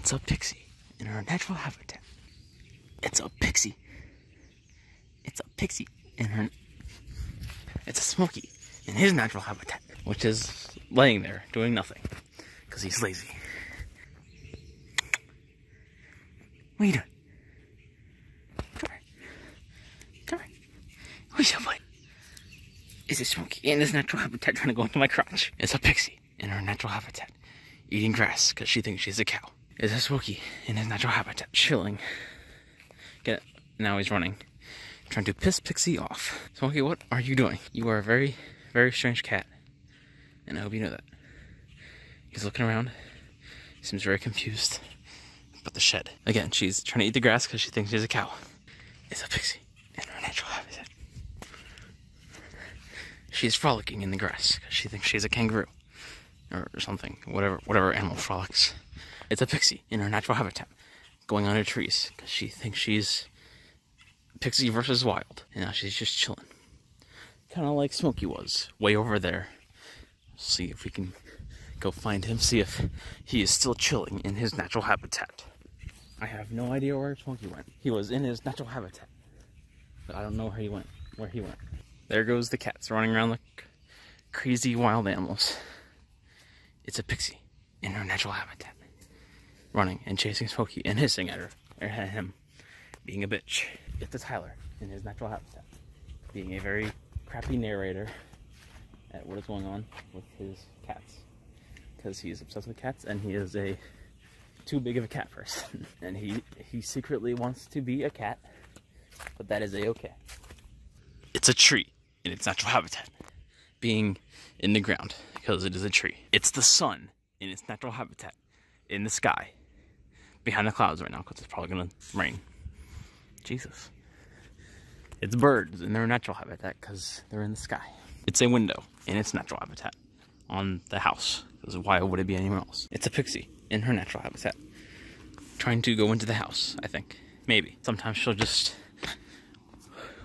It's a pixie in her natural habitat. It's a pixie. It's a pixie in her... It's a Smokey in his natural habitat, which is laying there doing nothing because he's lazy. What are you doing? Come here. Come here. Who's your boy? It's a Smokey in his natural habitat trying to go into my crotch. It's a pixie in her natural habitat eating grass because she thinks she's a cow. It's a Smokey in his natural habitat chilling. Get it? Now he's running. Trying to piss Pixie off. Smokey, what are you doing? You are a very, very strange cat. And I hope you know that. He's looking around. He seems very confused about the shed. Again, she's trying to eat the grass because she thinks she's a cow. It's a pixie in her natural habitat. She's frolicking in the grass because she thinks she's a kangaroo. Or something. Whatever animal frolics. It's a pixie in her natural habitat. Going under trees because she thinks she's Pixie versus Wild. And now she's just chilling. Kind of like Smokey was. Way over there. See if we can go find him. See if he is still chilling in his natural habitat. I have no idea where Smokey went. He was in his natural habitat. But I don't know where he went. There goes the cats running around like crazy wild animals. It's a pixie in her natural habitat. Running and chasing Smokey and hissing at her. Or at him. Being a bitch. It's a Tyler in his natural habitat. Being a very crappy narrator at what is going on with his cats. Because he is obsessed with cats and he is too big of a cat person. And he secretly wants to be a cat. But that is a-okay. It's a tree in its natural habitat. Being in the ground because it is a tree. It's the sun in its natural habitat. In the sky. Behind the clouds right now because it's probably going to rain. Jesus. It's birds in their natural habitat because they're in the sky. It's a window in its natural habitat on the house because why would it be anywhere else? It's a pixie in her natural habitat trying to go into the house, I think. Maybe. Sometimes she'll just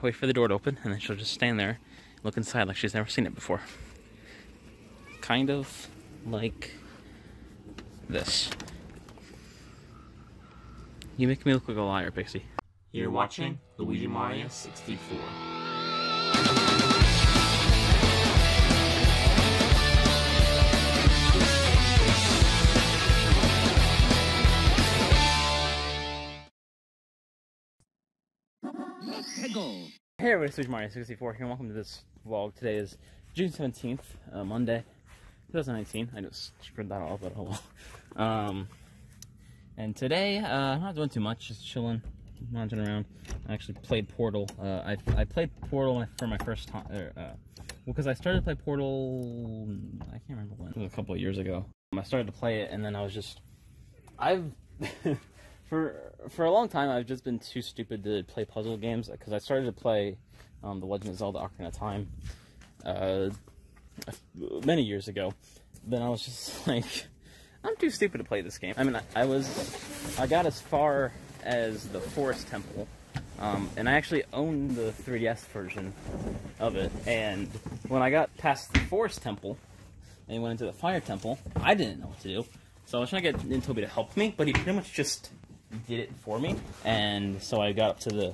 wait for the door to open and then she'll just stand there, look inside like she's never seen it before. Kind of like this. You make me look like a liar, Pixie. You're watching Luigi Mario 64. Hey everybody, it's Luigi Mario 64 here and welcome to this vlog. Today is June 17th, Monday, 2019. I just screwed that all up, but oh well. And today, I'm not doing too much, just chilling. Lounging around. I actually played Portal. I played Portal for my first time. Well, because I started to play Portal, I can't remember when. It was a couple of years ago. I started to play it, and then I was just, for a long time, I've just been too stupid to play puzzle games. Because I started to play The Legend of Zelda: Ocarina of Time many years ago. Then I was just like, I'm too stupid to play this game. I mean, I got as far as the Forest Temple, and I actually own the 3DS version of it, and when I got past the Forest Temple and went into the Fire Temple, I didn't know what to do, so I was trying to get NinToby to help me, but he pretty much just did it for me, and so I got up to the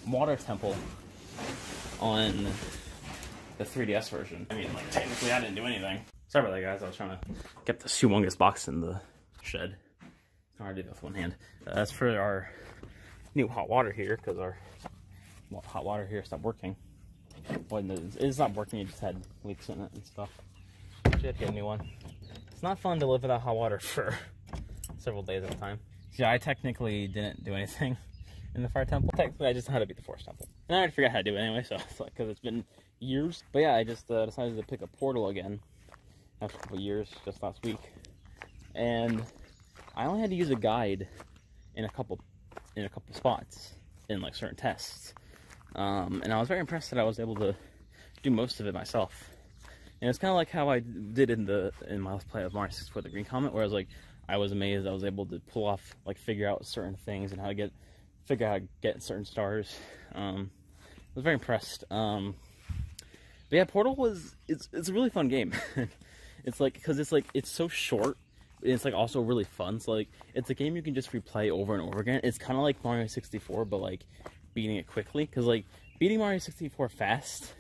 Water Temple on the 3DS version. I mean, like, technically I didn't do anything. Sorry about that, guys. I was trying to get this humongous box in the shed. I already did that with one hand. That's for our new hot water heater, because our hot water heater stopped working. Well, it stopped working, it just had leaks in it and stuff. So we had to get a new one. It's not fun to live without hot water for several days at a time. So I technically didn't do anything in the Fire Temple. Technically, I just know how to beat the Forest Temple. And I already forgot how to do it anyway, so it's like, because it's been years. But yeah, I just decided to pick up Portal again after a couple years, just last week. And I only had to use a guide in a couple spots in like certain tests, and I was very impressed that I was able to do most of it myself. And it's kind of like how I did in my Let's Play of Mario 64: The Green Comet, where I was amazed I was able to pull off, like, figure out certain things and figure out how to get certain stars. I was very impressed. But yeah, Portal it's a really fun game. It's like, because it's so short it's like also really fun. So like it's a game you can just replay over and over again. It's kind of like Mario 64, but like beating it quickly. Because like beating Mario 64 fast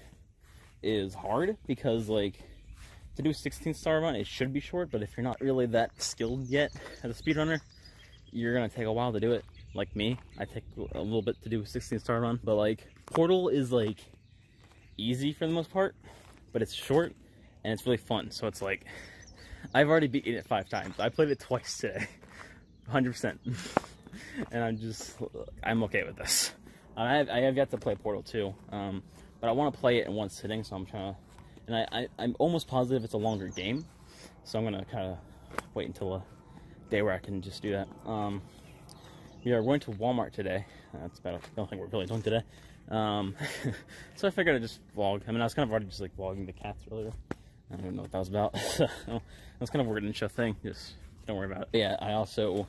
is hard, because like to do a 16-star run, it should be short. But if you're not really that skilled yet as a speedrunner, you're gonna take a while to do it. Like me, I take a little bit to do a 16-star run. But like Portal is like easy for the most part, but it's short and it's really fun. So it's like I've already beaten it 5 times. I played it twice today, 100%, and I'm okay with this. I have yet to play Portal 2, but I want to play it in one sitting, so I'm trying to, and I'm almost positive it's a longer game, so I'm gonna kind of wait until a day where I can just do that. We are going to Walmart today. That's about the only thing we're really doing today. So I figured I'd just vlog. I mean, I was kind of already just like vlogging the cats earlier. I don't even know what that was about. That was kind of a weird intro thing. Just don't worry about it. But yeah, I also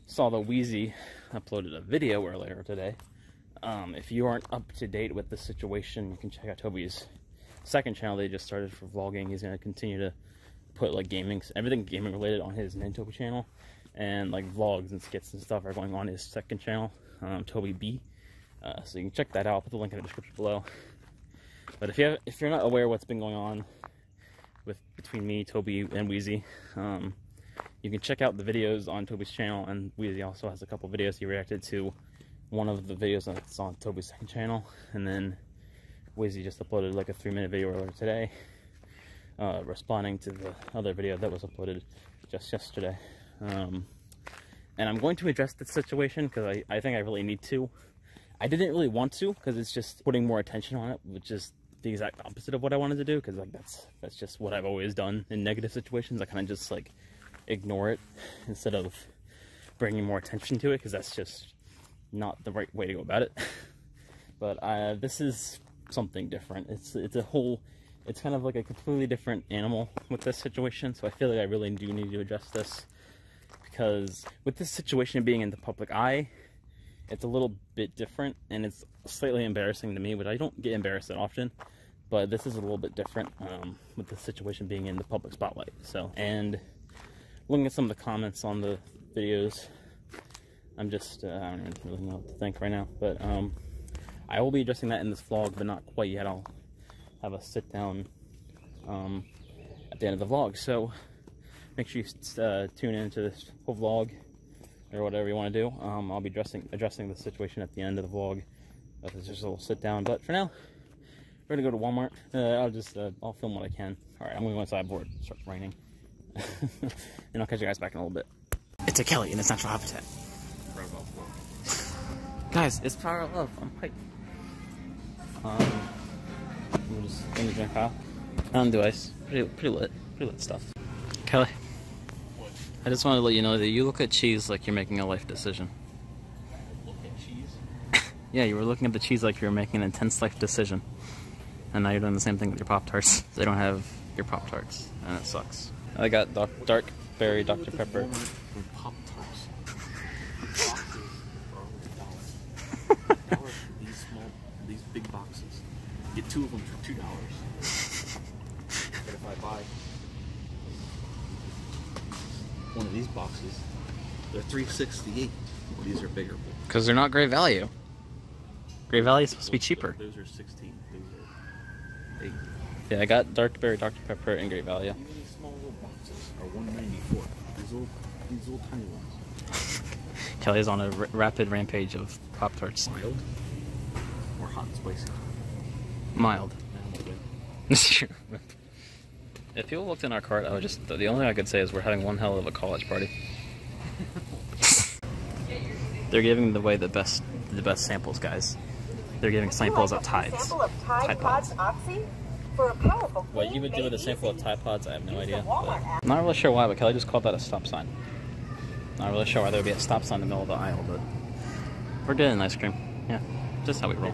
saw the Wheezy uploaded a video earlier today. If you aren't up to date with the situation, you can check out Toby's second channel they just started for vlogging. He's going to continue to put like everything gaming related on his NinToby channel, and like vlogs and skits and stuff are going on his second channel, Toby B. So you can check that out. I'll put the link in the description below. But if you're not aware of what's been going on between me, Toby, and Wheezy, you can check out the videos on Toby's channel, and Wheezy also has a couple videos. He reacted to one of the videos that's on Toby's second channel, and then Wheezy just uploaded like a 3-minute video earlier today, responding to the other video that was uploaded just yesterday. And I'm going to address this situation because I think I really need to. I didn't really want to, because it's just putting more attention on it, which is the exact opposite of what I wanted to do, because like that's just what I've always done in negative situations. I kind of just like ignore it instead of bringing more attention to it, because that's just not the right way to go about it. But this is something different. It's kind of like a completely different animal with this situation, so I feel like I really do need to address this, because with this situation being in the public eye, it's a little bit different, and it's slightly embarrassing to me, but I don't get embarrassed that often. But this is a little bit different with the situation being in the public spotlight. So, and looking at some of the comments on the videos, I'm just, I don't even really know what to think right now. But I will be addressing that in this vlog, but not quite yet. I'll have a sit down at the end of the vlog. So make sure you tune into this whole vlog, or whatever you want to do. I'll be addressing the situation at the end of the vlog. It's just a little sit down. But for now, we're gonna go to Walmart. I'll film what I can. All right, I'm gonna go inside before it starts raining, and I'll catch you guys back in a little bit. It's a Kelly in its natural habitat. Guys, it's Power of Love. I'm hyped. I'm just gonna drink hot. Mountain Dew Ice. Pretty lit stuff. Kelly. I just wanted to let you know that you look at cheese like you're making a life decision. Look at cheese? Yeah, you were looking at the cheese like you were making an intense life decision. And now you're doing the same thing with your Pop-Tarts. They don't have your Pop-Tarts, and it sucks. I got dark berry Dr. Pepper. Pop-Tarts. Boxes are $1. $1 for these big boxes. Get 2 of them for $2. But if I buy one of these boxes, they're $3.68. Well, these are bigger. Because they're not great value. Great value is supposed to be cheaper. Those are 16. Those are 8. Yeah, I got dark berry Dr. Pepper and great value. Even these small little boxes are $1.94. These little tiny ones. Kelly's on a rapid rampage of Pop-Tarts. Mild or hot and spicy? Mild. It's true. If people looked in our cart, I would just, the only thing I could say is we're having one hell of a college party. They're giving away the best samples, guys. They're giving samples of Tides. Tide Pods. What you would do with a sample of Tide Pods, I have no idea. I'm not really sure why, but Kelly just called that a stop sign. Not really sure why there would be a stop sign in the middle of the aisle, but we're getting ice cream. Yeah, just how we roll.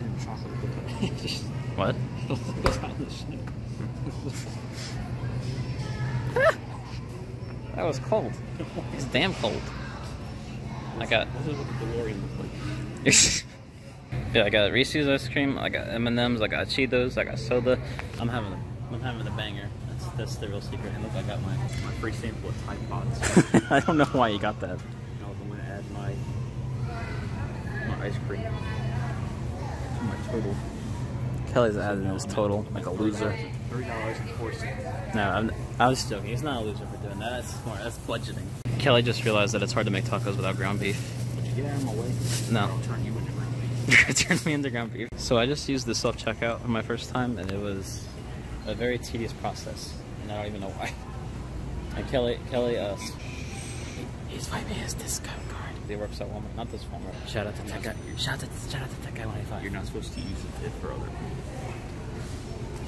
What? That was cold. It's damn cold. I got. Yeah, I got Reese's ice cream. I got M&Ms. I got Cheetos. I got soda. I'm having the banger. That's the real secret. And look, I got my free sample of Tide Pods. I don't know why you got that. I was going to add my ice cream to my total. Kelly's adding his total like a loser. $3.04. No, I was joking. He's not a loser for doing that. That's smart. That's budgeting. Kelly just realized that it's hard to make tacos without ground beef. Would you get out of my way? No. I'll turn you into ground beef. You're gonna turn me into ground beef. So I just used the self-checkout on my first time, and it was a very tedious process, and I don't even know why. And Kelly, he's wiping his discount card. They works at Walmart, not this Walmart. Shout out to Tech Guy. Shout out to Tech Guy 185. You're not supposed to use it for other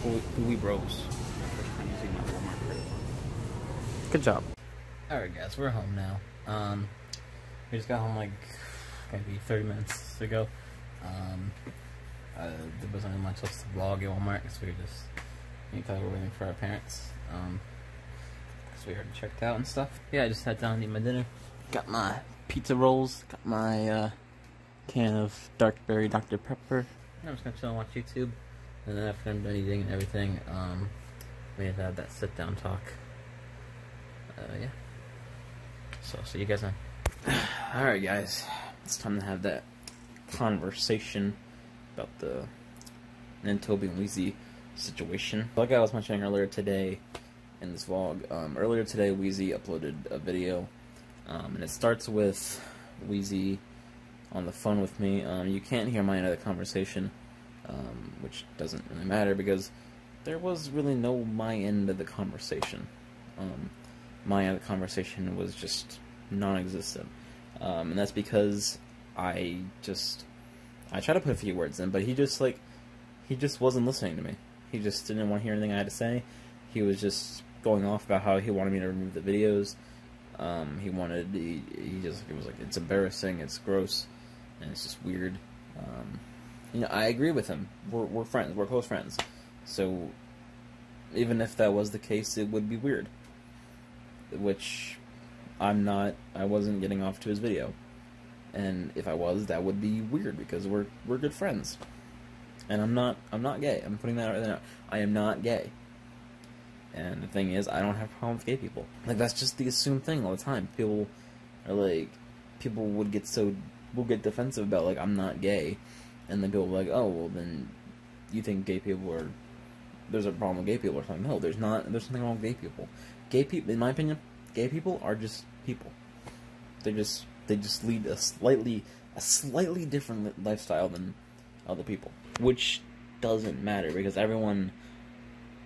people. We bros. My first time using my Walmart credit card. Good job. Alright guys, we're home now. We just got home like maybe 30 minutes ago. There wasn't much else to vlog at Walmart because we were just, me and Kelly were waiting for our parents. Because we already checked out and stuff. Yeah, I just sat down and eat my dinner. Got my pizza rolls, got my can of dark berry Dr. Pepper. I'm just gonna chill and watch YouTube. And then after I'm done eating and everything, we had to have that sit down talk. Yeah. So, see you guys then. Alright guys, it's time to have that conversation about the NinToby and Wheezy situation. Like I was mentioning earlier today in this vlog, earlier today Wheezy uploaded a video, and it starts with Wheezy on the phone with me. You can't hear my end of the conversation, which doesn't really matter because there was really no my end of the conversation. My end of the conversation was just non-existent, and that's because I tried to put a few words in, but he just wasn't listening to me. He just didn't want to hear anything I had to say. He was just going off about how he wanted me to remove the videos. He was like, it's embarrassing, it's gross, and it's just weird. You know, I agree with him. We're friends. We're close friends. So even if that was the case, it would be weird. Which I'm not. I wasn't getting off to his video, and if I was, that would be weird because we're good friends. And I'm not gay. I'm putting that out there now. I am not gay. And the thing is, I don't have a problem with gay people. Like, that's just the assumed thing all the time. People are like, will get defensive about, like, I'm not gay. And then people are like, oh, well, then you think gay people are, there's a problem with gay people or something. No, there's not. There's something wrong with gay people. Gay people, in my opinion, gay people are just people. They just lead a slightly different lifestyle than other people. Which doesn't matter because everyone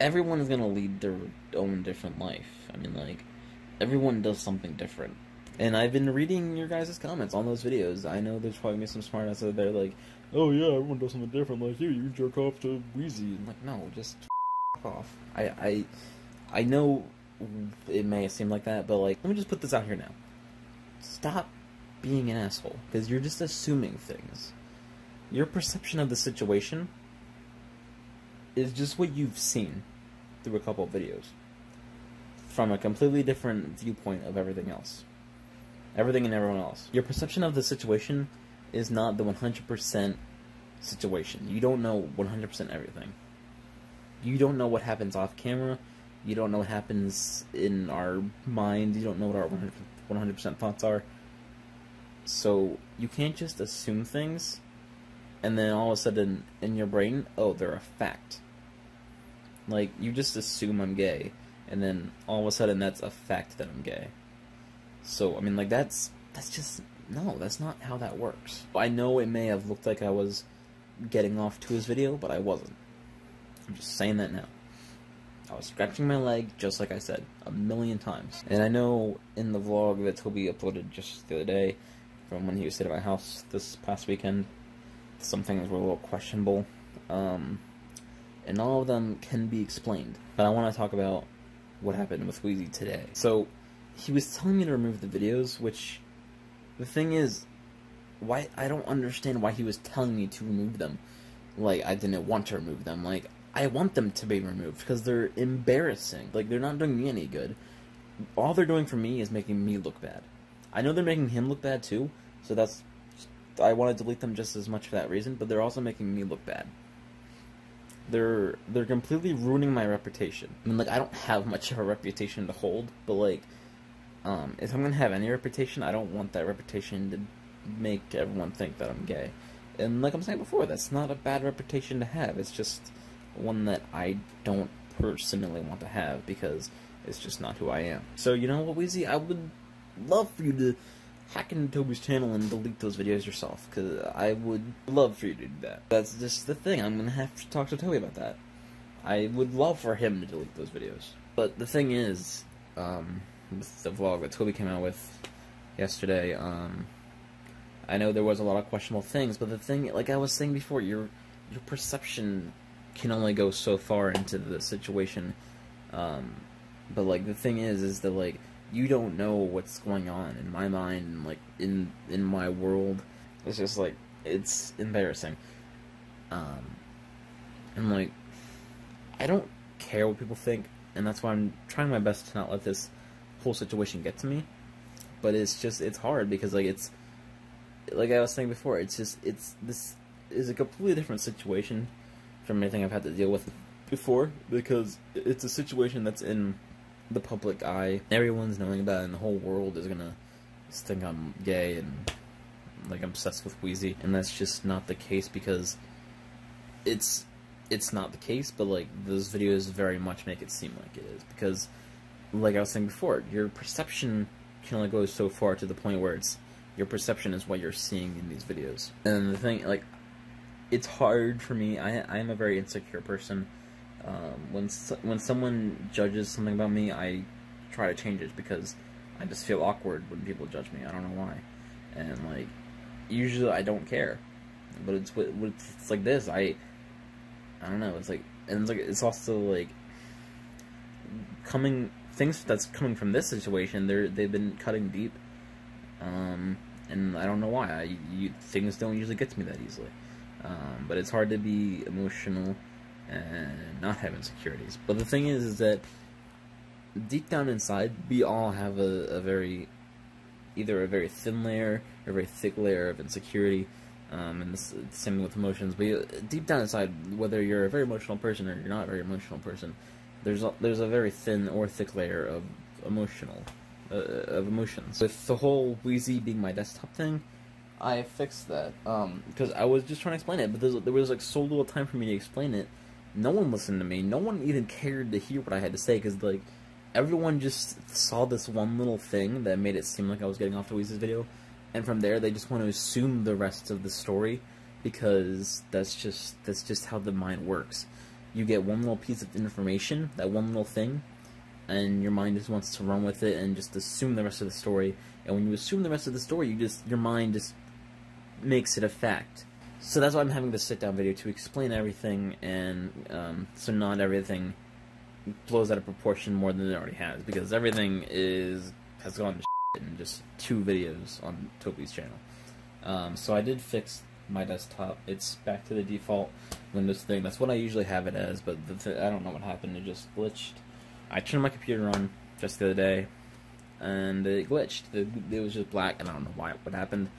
is gonna lead their own different life. I mean, like, everyone does something different. And I've been reading your guys' comments on those videos. I know there's probably some smart ass out there like, oh yeah, everyone does something different, like you jerk off to Wheezy. I'm like, no, just f off. I know it may seem like that, but like, let me just put this out here now. Stop being an asshole, because you're just assuming things. Your perception of the situation is just what you've seen through a couple of videos, from a completely different viewpoint of everything else. Everything and everyone else. Your perception of the situation is not the 100% situation. You don't know 100% everything. You don't know what happens off camera. You don't know what happens in our mind. You don't know what our 100% thoughts are. So you can't just assume things and then all of a sudden in your brain, oh, they're a fact. Like, you just assume I'm gay, and then all of a sudden that's a fact that I'm gay. So, I mean, like, that's just, no, that's not how that works. I know it may have looked like I was getting off to his video, but I wasn't. I'm just saying that now. I was scratching my leg, just like I said, 1,000,000 times. And I know in the vlog that Toby uploaded just the other day, from when he was sitting at my house this past weekend, some things were a little questionable, and all of them can be explained. But I want to talk about what happened with Wheezy today. So, he was telling me to remove the videos, which, the thing is, why I don't understand why he was telling me to remove them. Like, I didn't want to remove them. Like, I want them to be removed, because they're embarrassing. Like, they're not doing me any good. All they're doing for me is making me look bad. I know they're making him look bad, too, so I want to delete them just as much for that reason, but they're also making me look bad. they're completely ruining my reputation. I mean, like, I don't have much of a reputation to hold, but like, if I'm gonna have any reputation, I don't want that reputation to make everyone think that I'm gay. And like I'm saying before, that's not a bad reputation to have. It's just one that I don't personally want to have because it's just not who I am. So you know what, Wheezy, I would love for you to hack into Toby's channel and delete those videos yourself, because I would love for you to do that. That's just the thing. I'm gonna have to talk to Toby about that. I would love for him to delete those videos. But the thing is, with the vlog that Toby came out with yesterday, I know there was a lot of questionable things, but the thing, like I was saying before, your perception can only go so far into the situation. But like the thing is that like you don't know what's going on in my mind and like in my world. It's just like it's embarrassing. And like I don't care what people think, and that's why I'm trying my best to not let this whole situation get to me. But it's hard because like it's like I was saying before, this is a completely different situation from anything I've had to deal with before, because it's a situation that's in the public eye. Everyone's knowing about it, and the whole world is gonna think I'm gay and like obsessed with Wheezy, and that's just not the case, because it's not the case, but like those videos very much make it seem like it is, because like I was saying before, your perception can only go so far, to the point where your perception is what you're seeing in these videos. And the thing, like, it's hard for me. I am a very insecure person. When someone judges something about me, I try to change it, because I just feel awkward when people judge me. I don't know why. And like, usually I don't care, but it's like this. I don't know. It's like, and it's like, it's also like things that's coming from this situation. They've been cutting deep. And I don't know why. Things don't usually get to me that easily. But it's hard to be emotional and not have insecurities. But the thing is that deep down inside, we all have either a very thin layer or a very thick layer of insecurity. And this same with emotions. But deep down inside, whether you're a very emotional person or you're not a very emotional person, there's a very thin or thick layer of emotions. With the whole Wheezy being my desktop thing, I fixed that, because I was just trying to explain it, but there was like so little time for me to explain it. No one listened to me. No one even cared to hear what I had to say, because like everyone just saw this one little thing that made it seem like I was getting off the Wheezy's video, and from there they just want to assume the rest of the story, because that's just how the mind works. You get one little piece of information, that one little thing, and your mind just wants to run with it and just assume the rest of the story. And when you assume the rest of the story, your mind just makes it a fact. So that's why I'm having this sit-down video, to explain everything, and so not everything blows out of proportion more than it already has, because everything has gone to shit in just 2 videos on Toby's channel. So I did fix my desktop. It's back to the default Windows thing. That's what I usually have it as, but I don't know what happened. It just glitched. I turned my computer on just the other day, and it glitched. It was just black, and I don't know what happened.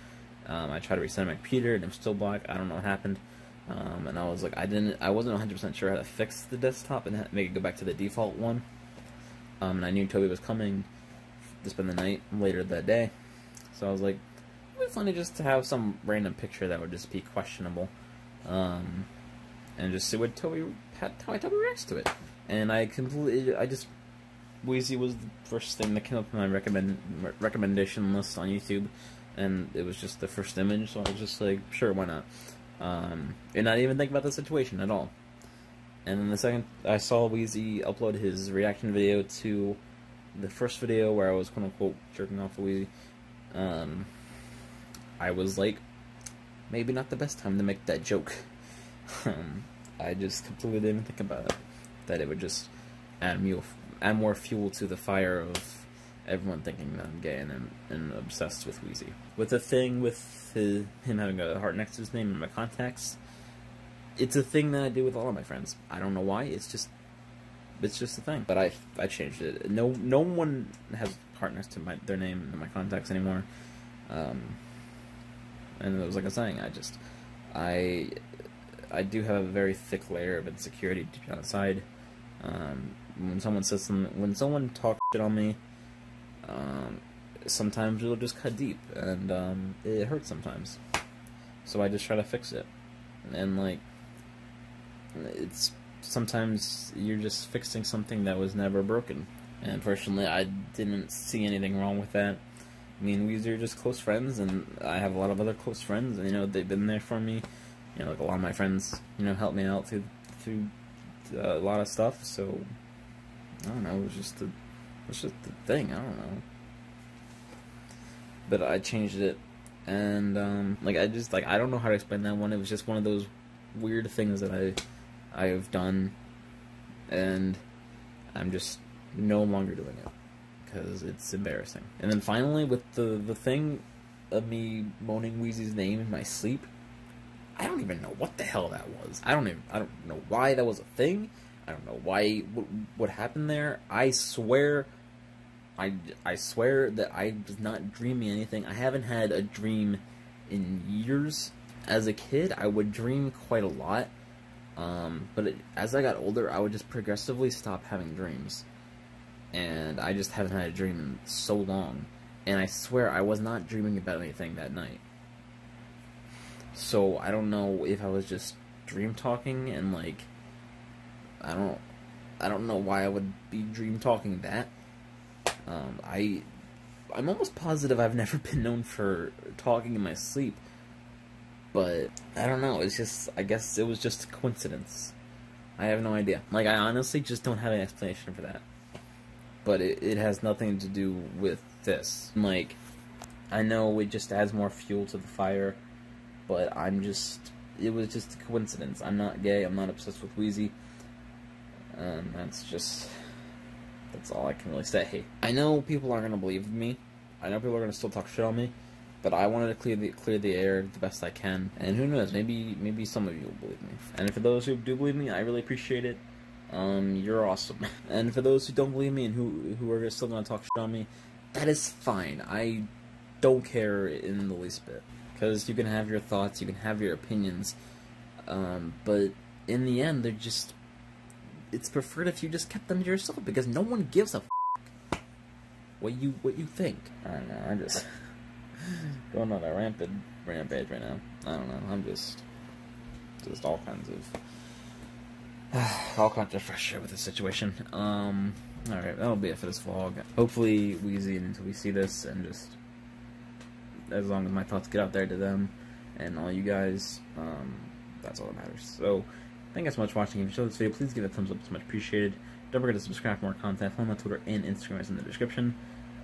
I tried to reset my computer, and it was still black. I don't know what happened. And I was like, I wasn't 100% sure how to fix the desktop and make it go back to the default one. And I knew Toby was coming to spend the night later that day, so I was like, it would be funny just to have some random picture that would just be questionable, and just see what how Toby reacts to it. And Wheezy was the first thing that came up on my recommendation list on YouTube, and it was just the first image, so I was just like, sure, why not? And not even think about the situation at all. And then the second I saw Wheezy upload his reaction video to the first video where I was quote unquote jerking off to Wheezy, I was like, maybe not the best time to make that joke. I just completely didn't think about it, that it would just add more fuel to the fire of everyone thinking that I'm gay and obsessed with Wheezy. With the thing with him having a heart next to his name in my contacts, it's a thing that I do with all of my friends. I don't know why. It's just a thing. But I changed it. No one has heart next to their name in my contacts anymore. And it was like I was saying, I do have a very thick layer of insecurity deep down inside. When someone says something, when someone talks shit on me, sometimes it'll just cut deep, and it hurts sometimes. So I just try to fix it, and like, it's sometimes you're just fixing something that was never broken. And personally, I didn't see anything wrong with that. Me and Wheezy are just close friends, and I have a lot of other close friends, and, you know, they've been there for me. You know, like, a lot of my friends, you know, helped me out through a lot of stuff, so, I don't know, it's just the thing, I don't know. But I changed it, and, like, I don't know how to explain that one. It was just one of those weird things that I have done, and I'm just no longer doing it, because it's embarrassing. And then finally, with the thing of me moaning Wheezy's name in my sleep, I don't even know what the hell that was. I don't know why that was a thing. I don't know why, what happened there. I swear that I was not dreaming anything. I haven't had a dream in years. As a kid, I would dream quite a lot, but as I got older, I would just progressively stop having dreams. And I just haven't had a dream in so long. And I swear I was not dreaming about anything that night. So I don't know if I was just dream talking, and like, I don't know why I would be dream talking that. I'm almost positive I've never been known for talking in my sleep. But I don't know, it's just, I guess it was just a coincidence. I have no idea. Like, I honestly just don't have an explanation for that. But it has nothing to do with this. Like, I know it just adds more fuel to the fire, but it was just a coincidence. I'm not gay, I'm not obsessed with Wheezy. That's all I can really say. I know people aren't gonna believe me. I know people are gonna still talk shit on me, but I wanted to clear the air the best I can. And who knows, maybe some of you will believe me. And for those who do believe me, I really appreciate it. You're awesome. And for those who don't believe me and who are still gonna talk shit on me, that is fine. I don't care in the least bit. Because you can have your thoughts, you can have your opinions, but in the end, it's preferred if you just kept them to yourself, because no one gives a f*** what you think. I don't know, I'm just going on a rampage right now. I don't know, I'm just all kinds of frustrated with the situation. Alright, that'll be it for this vlog. Hopefully Wheezy and NinToby see this, and just, as long as my thoughts get out there to them and all you guys, that's all that matters. So, thank you guys so much for watching. If you enjoyed this video, please give it a thumbs up, it's much appreciated. Don't forget to subscribe for more content. Follow me on Twitter and Instagram is in the description.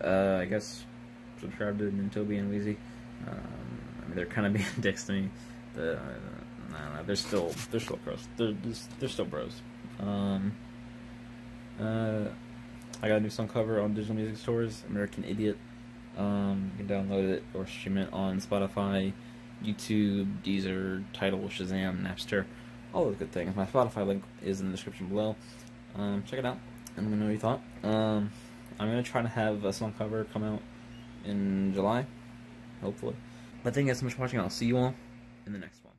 I guess subscribe to NinToby and Wheezy. I mean, they're kind of being dicks to me. I don't know, they're still bros. They're still bros. I got a new song cover on digital music stores, American Idiot. You can download it or stream it on Spotify, YouTube, Deezer, Tidal, Shazam, Napster, all those good things. My Spotify link is in the description below. Check it out, and let me know what you thought. I'm going to try to have a song cover come out in July, hopefully. But thank you guys so much for watching. I'll see you all in the next one.